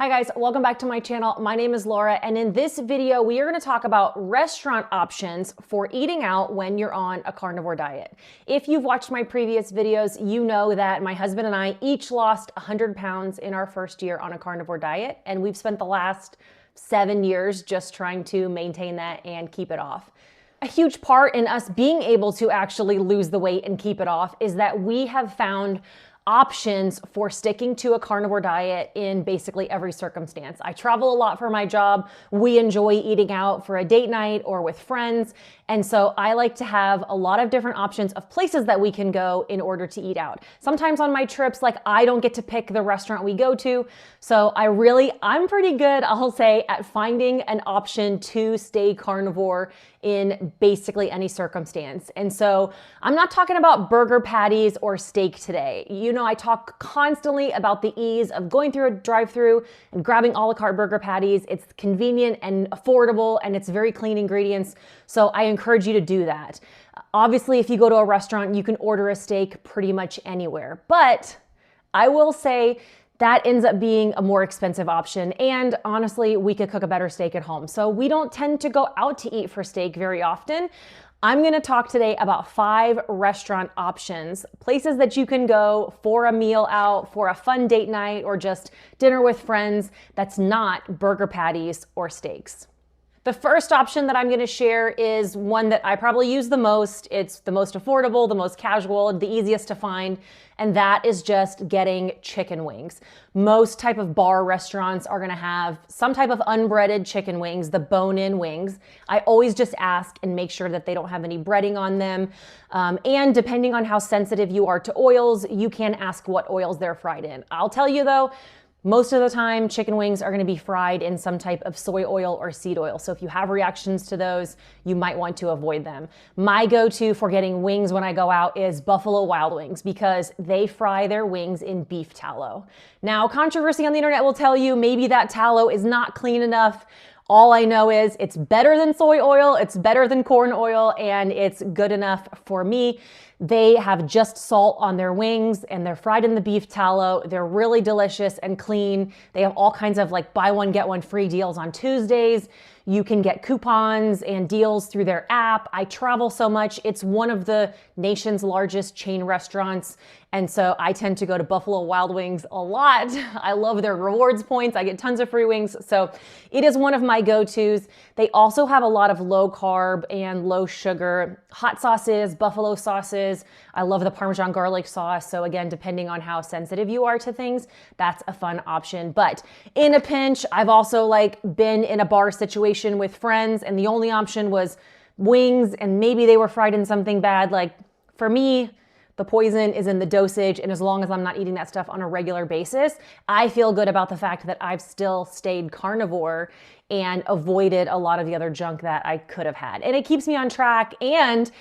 Hi guys, welcome back to my channel. My name is Laura, and in this video, we are going to talk about restaurant options for eating out when you're on a carnivore diet. If you've watched my previous videos, you know that my husband and I each lost 100 pounds in our first year on a carnivore diet, and we've spent the last 7 years just trying to maintain that and keep it off. A huge part in us being able to actually lose the weight and keep it off is that we have found options for sticking to a carnivore diet in basically every circumstance. I travel a lot for my job. We enjoy eating out for a date night or with friends. And so I like to have a lot of different options of places that we can go in order to eat out. Sometimes on my trips, like I don't get to pick the restaurant we go to. So I'm pretty good, I'll say, at finding an option to stay carnivore in basically any circumstance. And so I'm not talking about burger patties or steak today. You know, I talk constantly about the ease of going through a drive-through and grabbing a la carte burger patties. It's convenient and affordable, and it's very clean ingredients. So I encourage you to do that. Obviously, if you go to a restaurant, you can order a steak pretty much anywhere. But I will say that ends up being a more expensive option. And honestly, we could cook a better steak at home. So we don't tend to go out to eat for steak very often. I'm gonna talk today about 5 restaurant options, places that you can go for a meal out, for a fun date night, or just dinner with friends that's not burger patties or steaks. The first option that I'm going to share is one that I probably use the most. It's the most affordable, the most casual, the easiest to find, and that is just getting chicken wings. Most type of bar restaurants are going to have some type of unbreaded chicken wings, the bone-in wings. I always just ask and make sure that they don't have any breading on them. And depending on how sensitive you are to oils, you can ask what oils they're fried in. I'll tell you though, most of the time, chicken wings are going to be fried in some type of soy oil or seed oil. So if you have reactions to those, you might want to avoid them. My go-to for getting wings when I go out is Buffalo Wild Wings because they fry their wings in beef tallow. Now, controversy on the internet will tell you maybe that tallow is not clean enough. All I know is it's better than soy oil, it's better than corn oil, and it's good enough for me. They have just salt on their wings and they're fried in the beef tallow. They're really delicious and clean. They have all kinds of like buy one, get one free deals on Tuesdays. You can get coupons and deals through their app. I travel so much. It's one of the nation's largest chain restaurants. And so I tend to go to Buffalo Wild Wings a lot. I love their rewards points. I get tons of free wings. So it is one of my go-tos. They also have a lot of low carb and low sugar hot sauces, buffalo sauces. I love the Parmesan garlic sauce. So again, depending on how sensitive you are to things, that's a fun option. But in a pinch, I've also been in a bar situation with friends and the only option was wings and maybe they were fried in something bad. Like for me, the poison is in the dosage, and as long as I'm not eating that stuff on a regular basis, I feel good about the fact that I've still stayed carnivore and avoided a lot of the other junk that I could have had. And it keeps me on track, and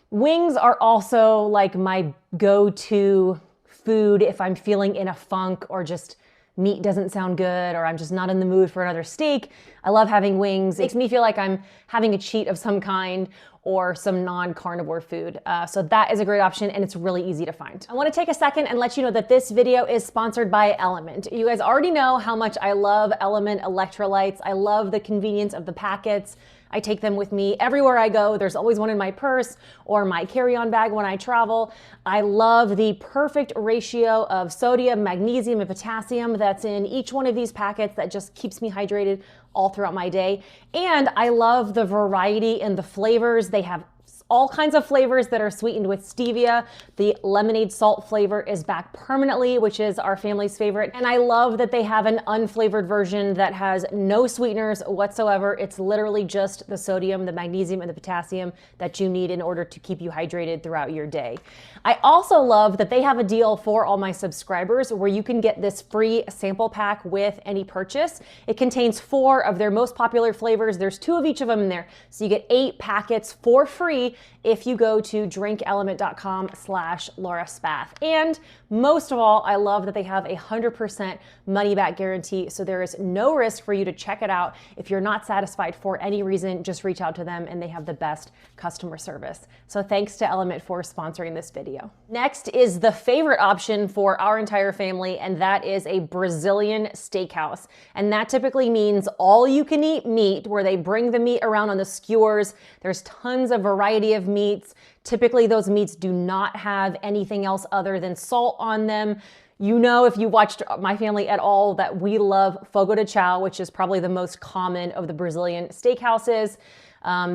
wings are also like my go-to food if I'm feeling in a funk or just meat doesn't sound good or I'm just not in the mood for another steak. I love having wings. It makes me feel like I'm having a cheat of some kind or some non-carnivore food. So that is a great option and it's really easy to find. I wanna take a second and let you know that this video is sponsored by Element. You guys already know how much I love Element electrolytes. I love the convenience of the packets. I take them with me everywhere I go. There's always one in my purse or my carry-on bag when I travel. I love the perfect ratio of sodium, magnesium, and potassium that's in each one of these packets that just keeps me hydrated all throughout my day. And I love the variety in the flavors. They have all kinds of flavors that are sweetened with stevia. The lemonade salt flavor is back permanently, which is our family's favorite. And I love that they have an unflavored version that has no sweeteners whatsoever. It's literally just the sodium, the magnesium, and the potassium that you need in order to keep you hydrated throughout your day. I also love that they have a deal for all my subscribers where you can get this free sample pack with any purchase. It contains 4 of their most popular flavors. There's 2 of each of them in there. So you get 8 packets for free free if you go to drinkelement.com/LauraSpath. And most of all, I love that they have a 100% money back guarantee, so there is no risk for you to check it out. If you're not satisfied for any reason, just reach out to them and they have the best customer service. So thanks to Element for sponsoring this video. Next is the favorite option for our entire family, and that is a Brazilian steakhouse. And that typically means all you can eat meat, where they bring the meat around on the skewers. There's tons of variety of meats. Typically those meats do not have anything else other than salt on them. You know, if you watched my family at all, that we love fogo de chao, which is probably the most common of the Brazilian steakhouses.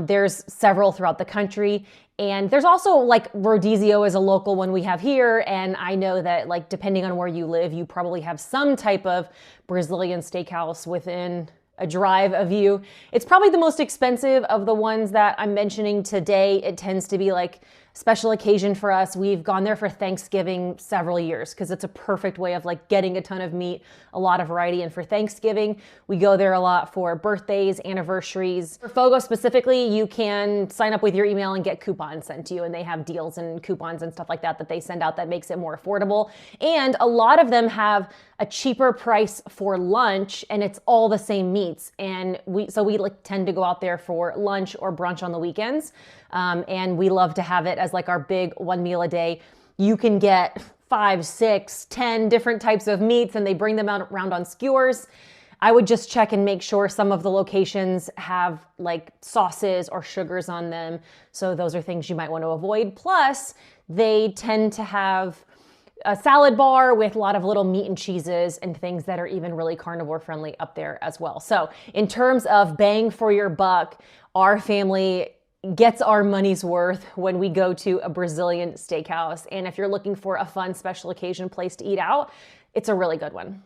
There's several throughout the country. And there's also like Rodizio is a local one we have here. And I know that like depending on where you live, you probably have some type of Brazilian steakhouse within a drive of you. It's probably the most expensive of the ones that I'm mentioning today. It tends to be like special occasion for us. We've gone there for Thanksgiving several years because it's a perfect way of like getting a ton of meat, a lot of variety. And for Thanksgiving, we go there a lot for birthdays, anniversaries. For Fogo specifically, you can sign up with your email and get coupons sent to you, and they have deals and coupons and stuff like that that they send out that makes it more affordable. And a lot of them have a cheaper price for lunch, and it's all the same meats. And we like tend to go out there for lunch or brunch on the weekends. And we love to have it as like our big one meal a day. You can get 5, 6, 10 different types of meats, and they bring them out around on skewers. I would just check and make sure some of the locations have like sauces or sugars on them. So those are things you might want to avoid. Plus, they tend to have a salad bar with a lot of little meat and cheeses and things that are even really carnivore friendly up there as well. So in terms of bang for your buck, our family gets our money's worth when we go to a Brazilian steakhouse. And if you're looking for a fun special occasion place to eat out, it's a really good one.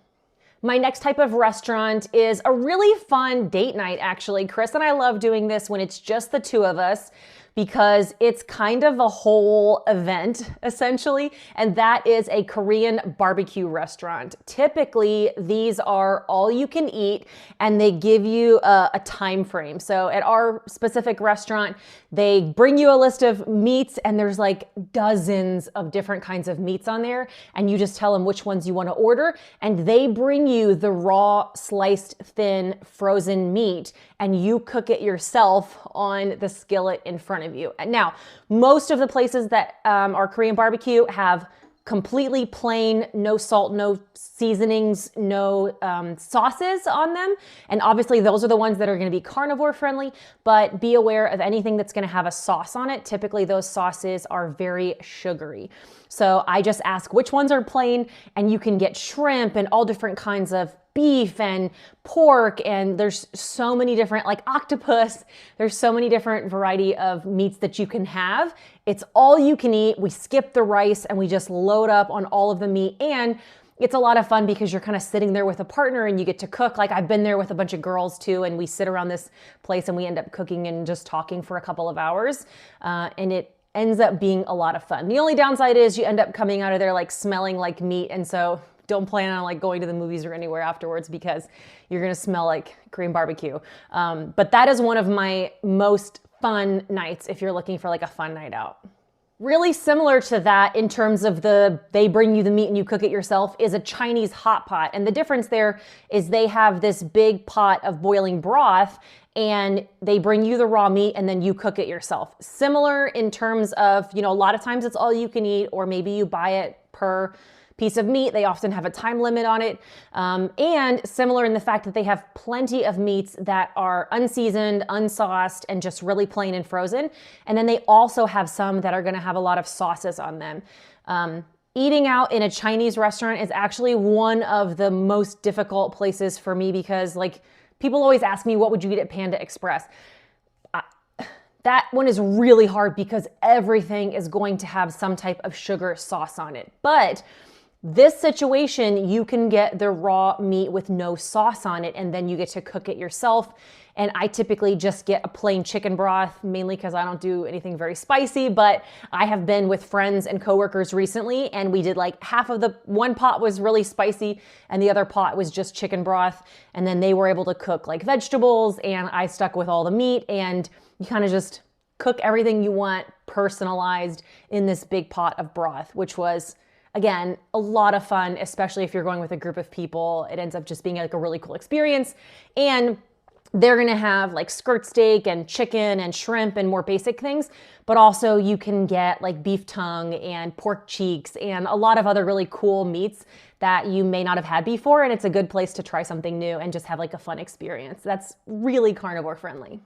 My next type of restaurant is a really fun date night, actually. Chris and I love doing this when it's just the two of us, because it's kind of a whole event, essentially, and that is a Korean barbecue restaurant. Typically, these are all you can eat, and they give you a time frame. So at our specific restaurant, they bring you a list of meats, and there's like dozens of different kinds of meats on there, and you just tell them which ones you want to order, and they bring you the raw, sliced, thin, frozen meat, and you cook it yourself on the skillet in front of you. Now, most of the places that are Korean barbecue have completely plain, no salt, no seasonings, no sauces on them. And obviously those are the ones that are gonna be carnivore friendly, but be aware of anything that's gonna have a sauce on it. Typically those sauces are very sugary. So I just ask which ones are plain, and you can get shrimp and all different kinds of beef and pork, and there's so many different, like octopus, there's so many different variety of meats that you can have. It's all you can eat. We skip the rice and we just load up on all of the meat, and it's a lot of fun because you're kind of sitting there with a partner and you get to cook. Like I've been there with a bunch of girls too, and we sit around this place and we end up cooking and just talking for a couple of hours, and it ends up being a lot of fun. The only downside is you end up coming out of there like smelling like meat, and so don't plan on like going to the movies or anywhere afterwards because you're gonna smell like Korean barbecue. But that is one of my most fun nights if you're looking for like a fun night out. Really similar to that in terms of they bring you the meat and you cook it yourself is a Chinese hot pot. And the difference there is they have this big pot of boiling broth, and they bring you the raw meat and then you cook it yourself. Similar in terms of, you know, a lot of times it's all you can eat, or maybe you buy it per piece of meat. They often have a time limit on it. And similar in the fact that they have plenty of meats that are unseasoned, unsauced, and just really plain and frozen. And then they also have some that are gonna have a lot of sauces on them. Eating out in a Chinese restaurant is actually one of the most difficult places for me because like people always ask me, what would you get at Panda Express? That one is really hard because everything is going to have some type of sugar sauce on it. But this situation, you can get the raw meat with no sauce on it, and then you get to cook it yourself. And I typically just get a plain chicken broth, mainly because I don't do anything very spicy, but I have been with friends and coworkers recently, and we did like half of one pot was really spicy, and the other pot was just chicken broth. And then they were able to cook like vegetables, and I stuck with all the meat, and you kind of just cook everything you want personalized in this big pot of broth, which was, again, a lot of fun, especially if you're going with a group of people. It ends up just being like a really cool experience. And they're gonna have like skirt steak and chicken and shrimp and more basic things, but also you can get like beef tongue and pork cheeks and a lot of other really cool meats that you may not have had before. And it's a good place to try something new and just have like a fun experience. That's really carnivore friendly.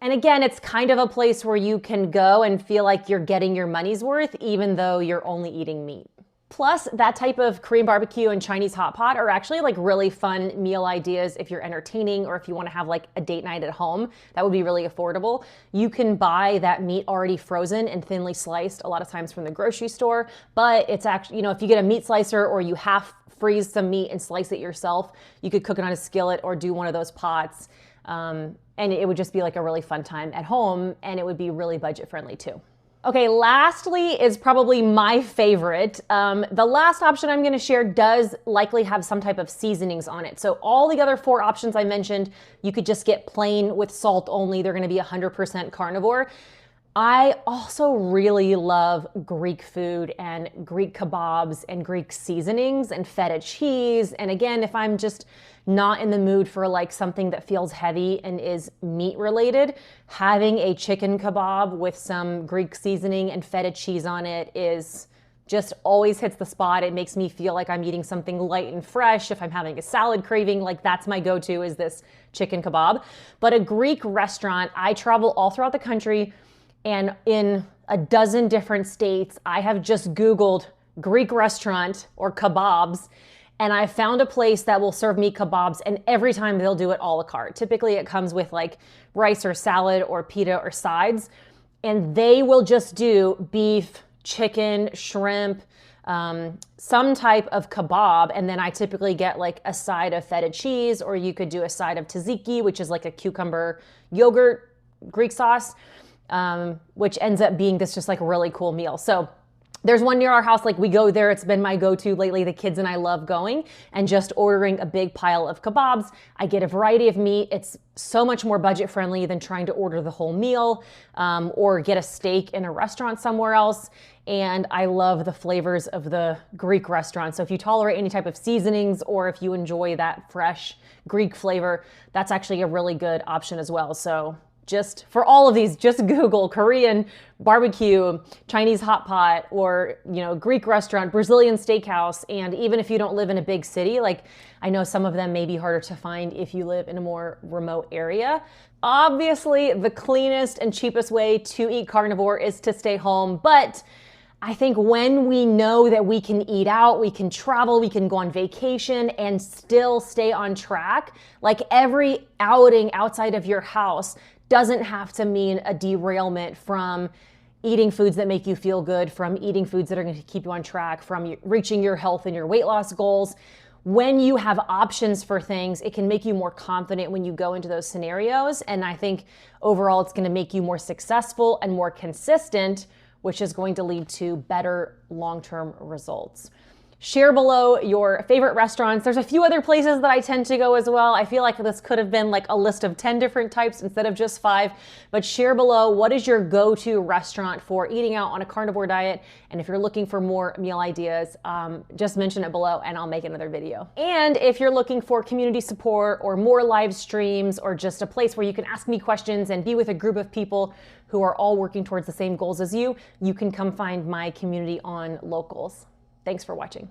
And again, it's kind of a place where you can go and feel like you're getting your money's worth, even though you're only eating meat. Plus, that type of Korean barbecue and Chinese hot pot are actually like really fun meal ideas if you're entertaining or if you want to have like a date night at home. That would be really affordable. You can buy that meat already frozen and thinly sliced a lot of times from the grocery store, but it's actually, you know, if you get a meat slicer or you half freeze some meat and slice it yourself, you could cook it on a skillet or do one of those pots. And it would just be like a really fun time at home, and it would be really budget friendly too. Okay, lastly is probably my favorite. The last option I'm gonna share does likely have some type of seasonings on it. So all the other 4 options I mentioned, you could just get plain with salt only. They're gonna be 100% carnivore. I also really love Greek food and Greek kebabs and Greek seasonings and feta cheese. And again, if I'm just not in the mood for like something that feels heavy and is meat related, having a chicken kebab with some Greek seasoning and feta cheese on it is just always hits the spot. It makes me feel like I'm eating something light and fresh. If I'm having a salad craving, like that's my go-to, is this chicken kebab. But a Greek restaurant, I travel all throughout the country, and in a dozen different states, I have just Googled Greek restaurant or kebabs, and I found a place that will serve me kebabs, and every time they'll do it a la carte. Typically it comes with like rice or salad or pita or sides, and they will just do beef, chicken, shrimp, some type of kebab, and then I typically get like a side of feta cheese, or you could do a side of tzatziki, which is like a cucumber yogurt Greek sauce. Which ends up being this just like really cool meal. So there's one near our house, like we go there. It's been my go-to lately. The kids and I love going and just ordering a big pile of kebabs. I get a variety of meat. It's so much more budget friendly than trying to order the whole meal or get a steak in a restaurant somewhere else. And I love the flavors of the Greek restaurant. So if you tolerate any type of seasonings or if you enjoy that fresh Greek flavor, that's actually a really good option as well. So just for all of these, just Google Korean barbecue, Chinese hot pot, or, you know, Greek restaurant, Brazilian steakhouse. And even if you don't live in a big city, like I know some of them may be harder to find if you live in a more remote area. Obviously, the cleanest and cheapest way to eat carnivore is to stay home. But I think when we know that we can eat out, we can travel, we can go on vacation and still stay on track, like every outing outside of your house doesn't have to mean a derailment from eating foods that make you feel good, from eating foods that are going to keep you on track, from reaching your health and your weight loss goals. When you have options for things, it can make you more confident when you go into those scenarios. And I think overall, it's going to make you more successful and more consistent, which is going to lead to better long-term results. Share below your favorite restaurants. There's a few other places that I tend to go as well. I feel like this could have been like a list of 10 different types instead of just 5, but share below what is your go-to restaurant for eating out on a carnivore diet. And if you're looking for more meal ideas, just mention it below and I'll make another video. And if you're looking for community support or more live streams or just a place where you can ask me questions and be with a group of people who are all working towards the same goals as you, you can come find my community on Locals. Thanks for watching.